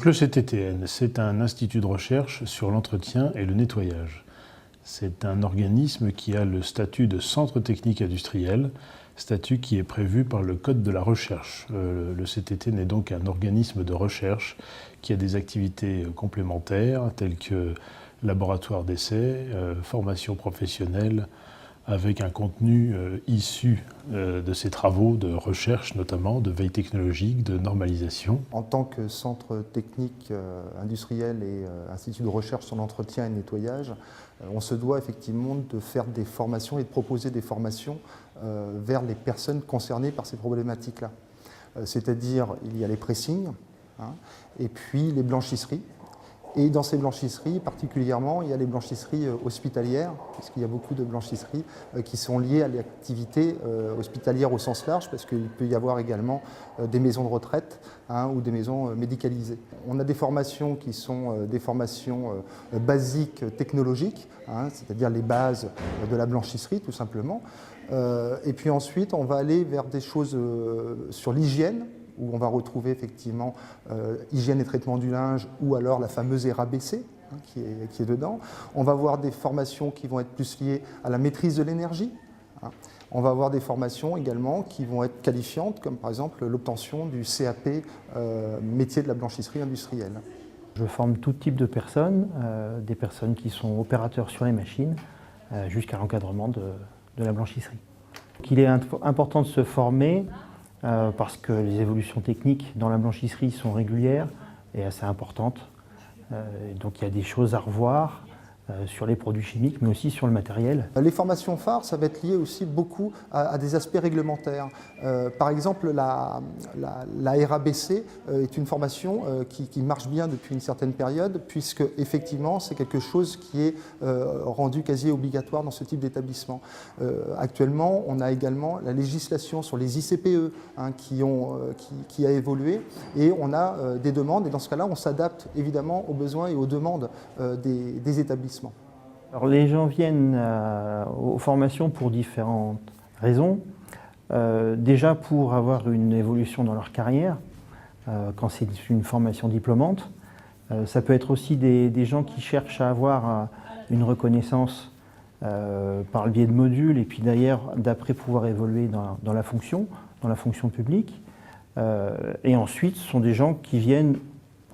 Le CTTN, c'est un institut de recherche sur l'entretien et le nettoyage. C'est un organisme qui a le statut de centre technique industriel, statut qui est prévu par le Code de la recherche. Le CTTN est donc un organisme de recherche qui a des activités complémentaires telles que laboratoire d'essai, formation professionnelle, avec un contenu issu de ces travaux de recherche, notamment de veille technologique, de normalisation. En tant que centre technique industriel et institut de recherche sur l'entretien et le nettoyage, on se doit effectivement de faire des formations et de proposer des formations vers les personnes concernées par ces problématiques-là. C'est-à-dire, il y a les pressings, et puis les blanchisseries. Et dans ces blanchisseries, particulièrement, il y a les blanchisseries hospitalières, puisqu'il y a beaucoup de blanchisseries qui sont liées à l'activité hospitalière au sens large, parce qu'il peut y avoir également des maisons de retraite ou des maisons médicalisées. On a des formations qui sont des formations basiques technologiques, c'est-à-dire les bases de la blanchisserie, tout simplement. Et puis ensuite, on va aller vers des choses sur l'hygiène, où on va retrouver effectivement hygiène et traitement du linge, ou alors la fameuse RABC qui est dedans. On va avoir des formations qui vont être plus liées à la maîtrise de l'énergie. On va avoir des formations également qui vont être qualifiantes, comme par exemple l'obtention du CAP métier de la blanchisserie industrielle. Je forme tout type de personnes, des personnes qui sont opérateurs sur les machines, jusqu'à l'encadrement de la blanchisserie. Il est important de se former parce que les évolutions techniques dans la blanchisserie sont régulières et assez importantes. Donc il y a des choses à revoir sur les produits chimiques, mais aussi sur le matériel. Les formations phares, ça va être lié aussi beaucoup à des aspects réglementaires. Par exemple, la RABC est une formation qui marche bien depuis une certaine période, puisque effectivement c'est quelque chose qui est rendu quasi obligatoire dans ce type d'établissement. Actuellement, on a également la législation sur les ICPE qui a évolué, et on a des demandes, et dans ce cas-là, on s'adapte évidemment aux besoins et aux demandes des établissements. Alors, les gens viennent aux formations pour différentes raisons. Déjà pour avoir une évolution dans leur carrière, quand c'est une formation diplômante. Ça peut être aussi des gens qui cherchent à avoir une reconnaissance par le biais de modules, et puis d'ailleurs d'après pouvoir évoluer dans la fonction publique. Et ensuite, ce sont des gens qui viennent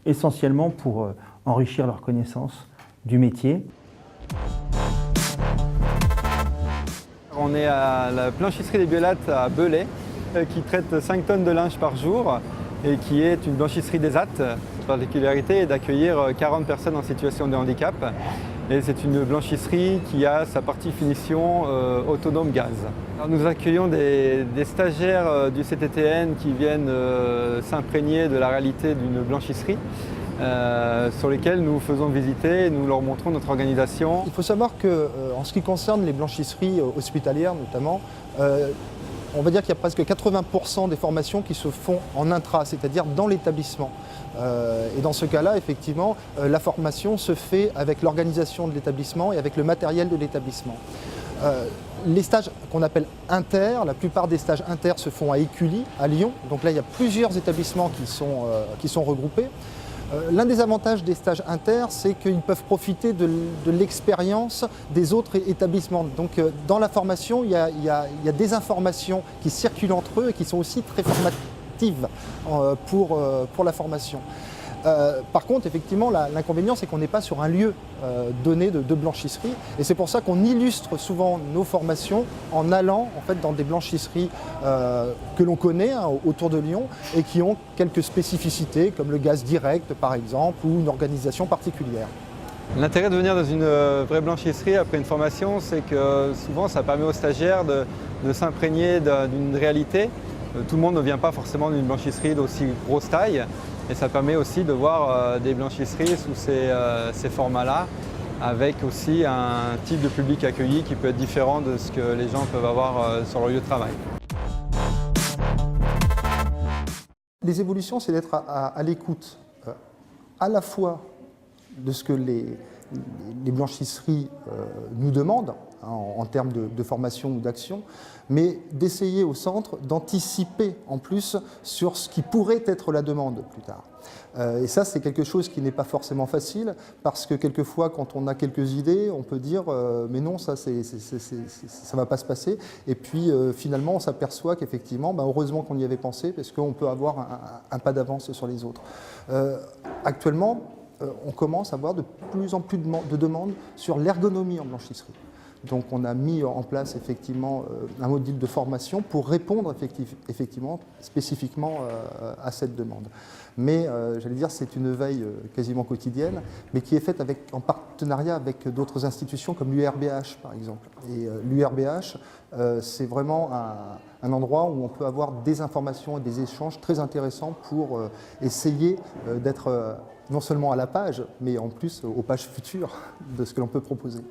essentiellement pour enrichir leur connaissance du métier. On est à la blanchisserie des Biolates à Belay, qui traite 5 tonnes de linge par jour et qui est une blanchisserie des AT. La particularité est d'accueillir 40 personnes en situation de handicap. Et c'est une blanchisserie qui a sa partie finition autonome gaz. Alors nous accueillons des stagiaires du CTTN qui viennent s'imprégner de la réalité d'une blanchisserie. Sur lesquels nous faisons visiter et nous leur montrons notre organisation. Il faut savoir qu'en ce qui concerne les blanchisseries hospitalières notamment, on va dire qu'il y a presque 80% des formations qui se font en intra, c'est-à-dire dans l'établissement. Et dans ce cas-là, effectivement, la formation se fait avec l'organisation de l'établissement et avec le matériel de l'établissement. Les stages qu'on appelle inter, la plupart des stages inter se font à Écully, à Lyon. Donc là, il y a plusieurs établissements qui sont regroupés. L'un des avantages des stages inter, c'est qu'ils peuvent profiter de l'expérience des autres établissements. Donc dans la formation, il y a des informations qui circulent entre eux et qui sont aussi très formatives pour la formation. Par contre, effectivement, l'inconvénient, c'est qu'on n'est pas sur un lieu donné de blanchisserie. Et c'est pour ça qu'on illustre souvent nos formations en allant en fait, dans des blanchisseries que l'on connaît autour de Lyon et qui ont quelques spécificités, comme le gaz direct, par exemple, ou une organisation particulière. L'intérêt de venir dans une vraie blanchisserie après une formation, c'est que souvent, ça permet aux stagiaires de s'imprégner d'une réalité. Tout le monde ne vient pas forcément d'une blanchisserie d'aussi grosse taille. Et ça permet aussi de voir des blanchisseries sous ces formats-là, avec aussi un type de public accueilli qui peut être différent de ce que les gens peuvent avoir sur leur lieu de travail. Les évolutions, c'est d'être à l'écoute à la fois de ce que les blanchisseries nous demandent, en termes de formation ou d'action, mais d'essayer au centre d'anticiper en plus sur ce qui pourrait être la demande plus tard. Et ça, c'est quelque chose qui n'est pas forcément facile, parce que quelquefois, quand on a quelques idées, on peut dire mais non, ça ne va pas se passer. Et puis finalement, on s'aperçoit qu'effectivement, heureusement qu'on y avait pensé, parce qu'on peut avoir un pas d'avance sur les autres. Actuellement, on commence à avoir de plus en plus de demandes sur l'ergonomie en blanchisserie. Donc on a mis en place effectivement un module de formation pour répondre effectivement spécifiquement à cette demande. Mais j'allais dire, c'est une veille quasiment quotidienne, mais qui est faite en partenariat avec d'autres institutions comme l'URBH par exemple. Et l'URBH, c'est vraiment un endroit où on peut avoir des informations et des échanges très intéressants pour essayer d'être non seulement à la page, mais en plus aux pages futures de ce que l'on peut proposer.